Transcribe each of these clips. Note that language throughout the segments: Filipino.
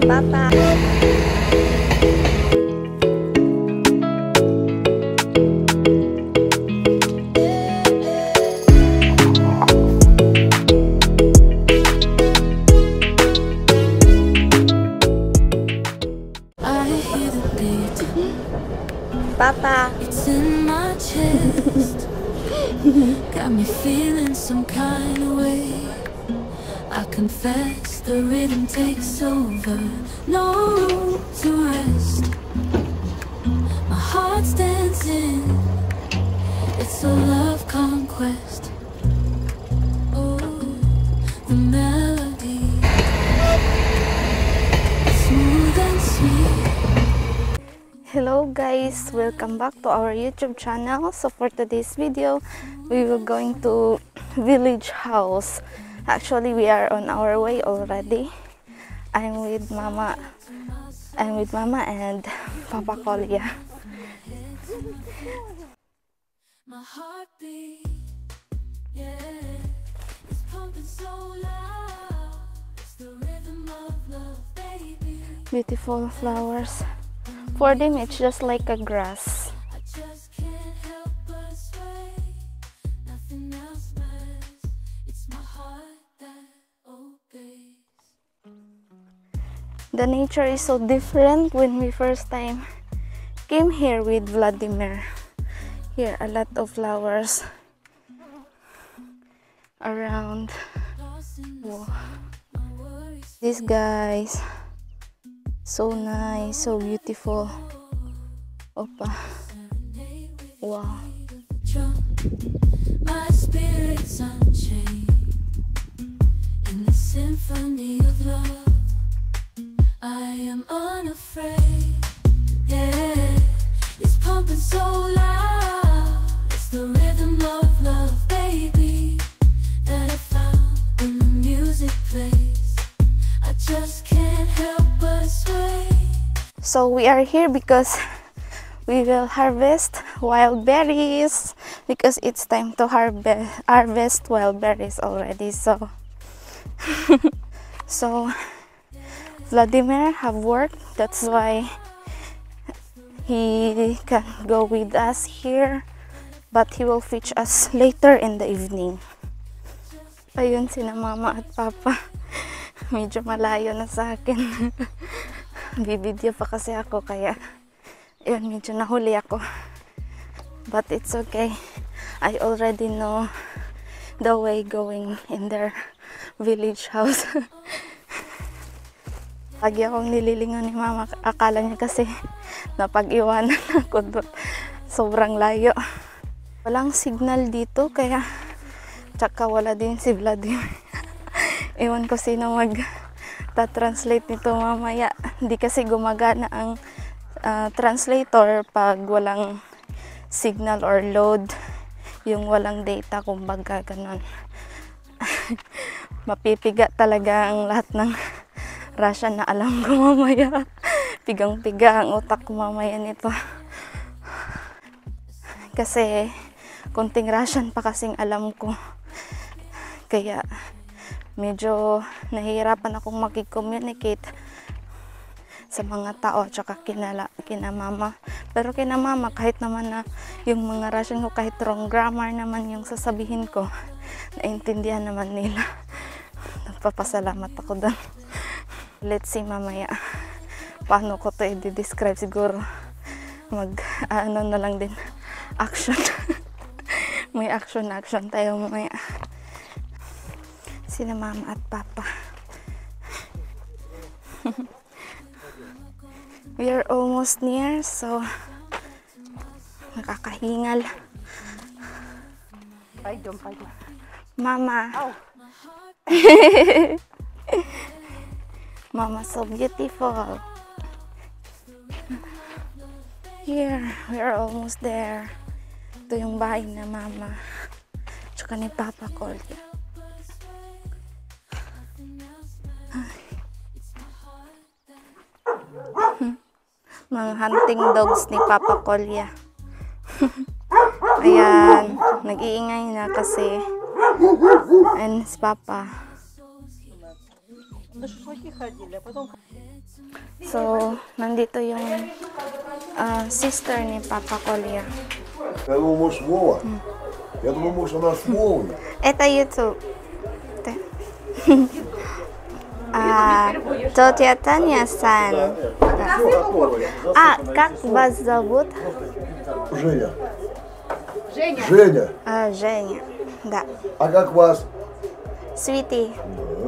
Papa. Papa. It's in my chest. Got me feeling some kind of way. I confess the rhythm takes over. No room to rest. My heart's dancing. It's a love conquest. Oh, the melody, smooth and sweet. Hello guys, welcome back to our YouTube channel. So for today's video, we will going to village house. Actually, we are on our way already. I'm with Mama and Papa Kolya. My heartbeat, yeah, it's pumping so loud. It's the rhythm of love, baby. Beautiful flowers. For them, it's just like a grass. I just can't help but sway. Nothing else matters. It's my heart that obeys. The nature is so different when we first time came here with Vladimir. Here, a lot of flowers around. Wow. These guys, so nice, so beautiful. Opa. Wow. My spirit's unchained in the symphony of love. I am unafraid. Yeah, it's pumping so loud. It's the rhythm of love, baby, that I found when the music plays. I just can't help but sway. So we are here because we will harvest wild berries, because it's time to harvest wild berries already. So so Vladimir have work, that's why he can go with us here, but he will fetch us later in the evening. Ayun sina Mama at Papa. Medyo malayo na sa akin. Bibidyo pa kasi ako, kaya yun, medyo nahuli ako. But it's okay. I already know the way going in their village house. Lagi akong nililingon ni Mama. Akala niya kasi napag-iwanan ako doon. Sobrang layo. Walang signal dito, kaya tsaka wala din si Vladimir. Ewan ko sino mag-translate nito mamaya. Hindi kasi gumagana ang translator pag walang signal or load, yung walang data, kumbaga ganon. Mapipiga talaga ang lahat ng Russian na alam ko mamaya. Pigang-piga ang utak ko mamaya nito. Kasi konting Russian pa kasing alam ko. Kaya medyo nahihirapan akong makicommunicate sa mga tao tsaka kina Mama. Pero kina Mama, kahit naman na yung mga Russian ko, kahit wrong grammar naman yung sasabihin ko, naintindihan naman nila. Nagpapasalamat ako doon. Let's see mamaya paano ko to i-describe. Siguro ano na lang din, action. May action tayo mamaya. Sina Mama at Papa. We are almost near, so nakakahingal. Mama. Mama, so beautiful. Here, we are almost there. Ito yung bahay na Mama tsaka ni Papa Kolya. Mga hunting dogs ni Papa Kolya. Ayan, nag-iingay na kasi. And si Papa. So, nandito yung sister ni Papa Kolya. Я думал, может, Вова. Я думал, может, она с Вовой. Это YouTube. Тетя Таня-сан. Как вас зовут? Женя. Женя. Женя. Да. А как вас? Свити.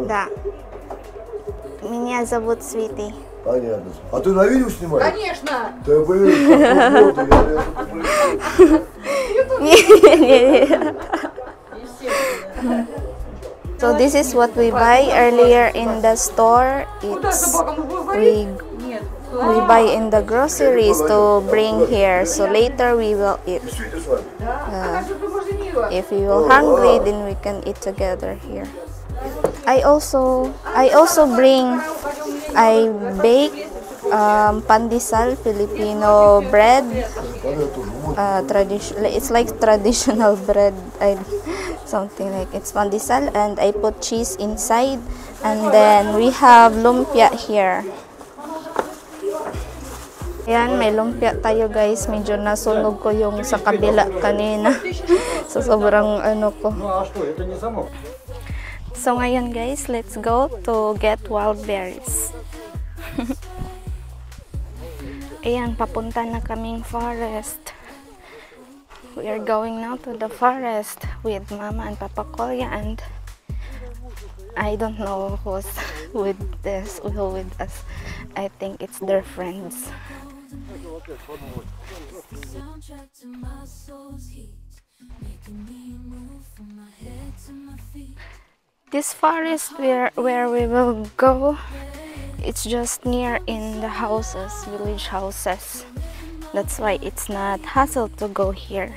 Да. Меня зовут Свити. Понятно. А ты на видео снимаешь? Конечно! Да блин, какой So this is what we buy earlier in the store. It's we buy in the groceries to bring here. So later we will eat. If we will hungry, then we can eat together here. I also bake pandesal Filipino bread. It's like traditional bread. Something like it's pandesal, and I put cheese inside, and then we have lumpia here. Yan, may lumpia tayo guys. Medyo nasunog ko yung sa kabila kanina. So sobrang ano ko. So ngayon guys, let's go to get wild berries. Ayan, papunta na kaming forest. We are going now to the forest with Mama and Papa Kolya, and I don't know who's with us. I think it's their friends. Soundtrack to my soul's heat, making me move from my head to my feet. This forest where we will go, it's just near in the houses, village houses. That's why it's not hassle to go here.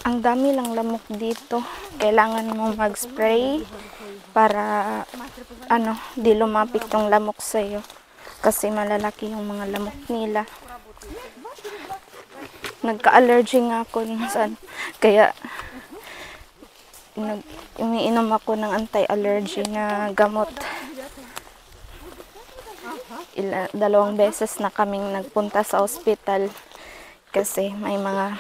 Ang dami lang lamok dito. Kailangan mo mag-spray para di lumapit yung lamok sa'yo. Kasi malalaki yung mga lamok nila. Nagka-allergy nga ako saan. Kaya umiinom ako ng anti-allergy na gamot. 2 beses na kaming nagpunta sa ospital kasi may mga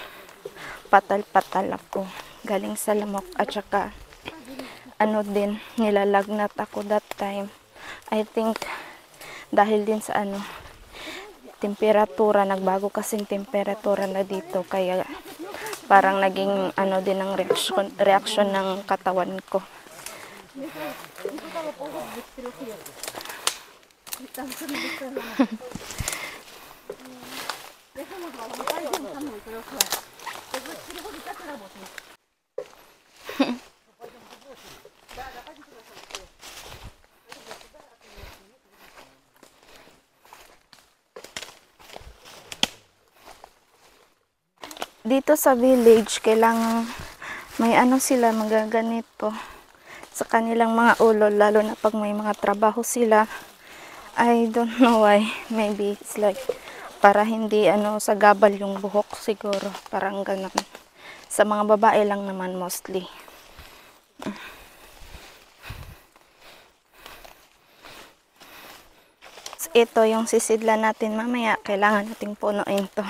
patal-patal ako galing sa lamok, at saka din, nilalagnat ako that time. I think dahil din sa temperatura, nagbago kasing temperatura na dito, kaya parang naging din ang reaction ng katawan ko. Dito sa village, kailangan may sila magaganito sa kanilang mga ulo, lalo na pag may mga trabaho sila. I don't know why. Maybe it's like para hindi sagabal yung buhok siguro. Parang ganun. Sa mga babae lang naman mostly. Ito yung sisidlan natin mamaya. Kailangan nating punuin to.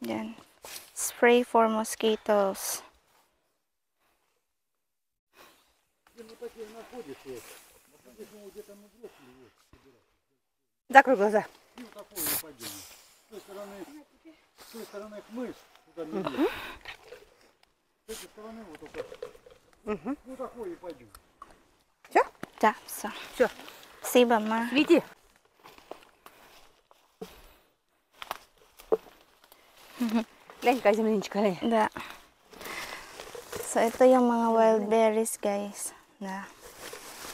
Yan. Spray for mosquitoes. Закрой глаза. С той стороны хмыш, туда не идет. С этой стороны вот только. Ну такой и пойдем. Все? Да, все. Все. Спасибо, ма. Свети. Глянь, какая земляничка, глянь. Да. So, ito yung mga wild berries, guys. Na,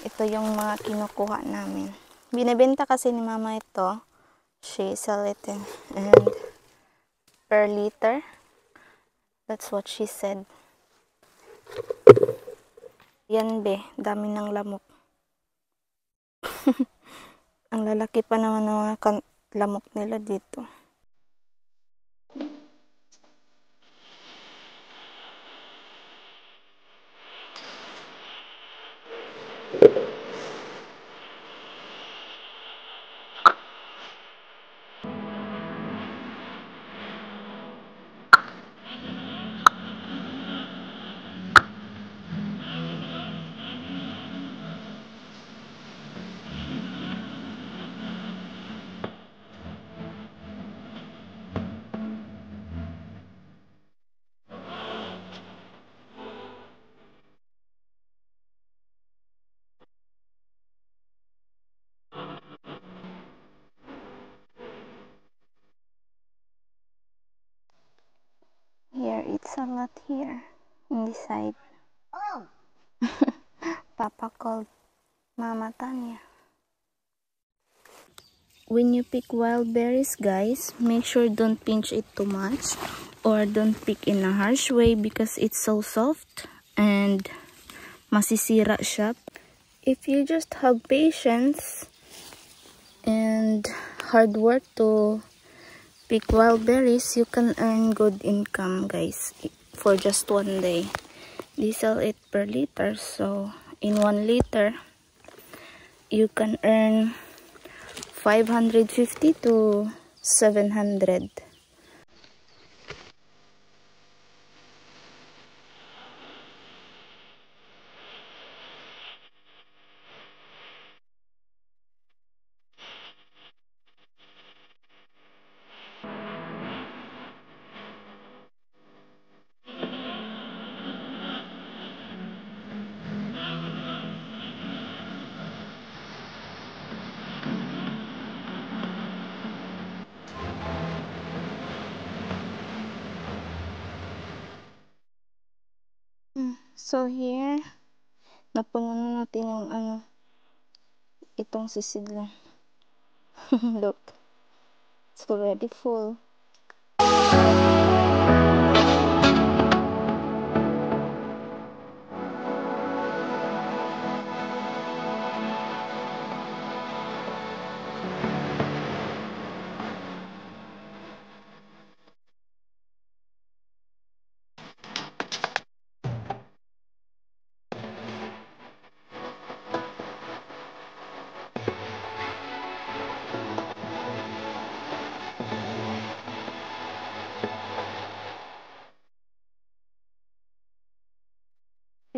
ito yung mga kinukuha namin. Binibenta kasi ni Mama ito. She sell it and per liter. That's what she said. Yan be, dami ng lamok. Ang lalaki pa naman ng mga lamok nila dito. Here, it's a lot here in this side. Papa called Mama Tanya. When you pick wild berries, guys, make sure don't pinch it too much or don't pick in a harsh way because it's so soft and masisira siya. If you just have patience and hard work to pick wild berries, you can earn good income, guys, for just one day. They sell it per liter, so in 1 liter you can earn 550 to 700. So here, napuno na natin yung itong sisidlan. Look, it's already full.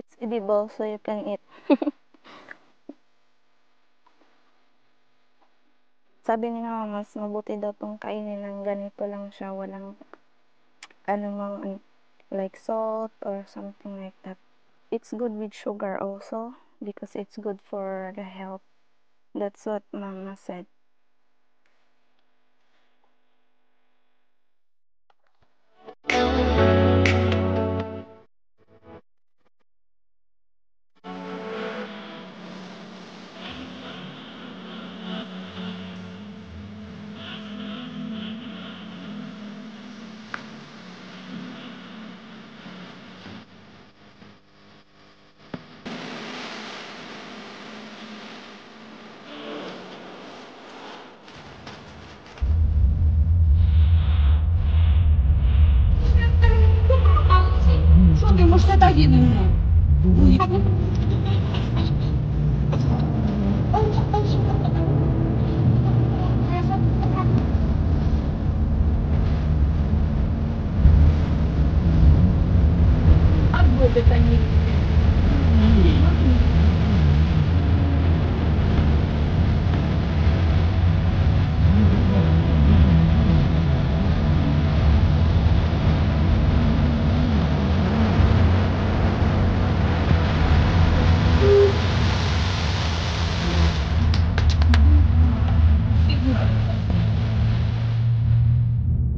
It's edible, so you can eat. Sabi ni Mama, mas mabuti daw tong kainin ng ganito lang siya, walang anumang like salt or something like that. It's good with sugar also because it's good for the health. That's what Mama said.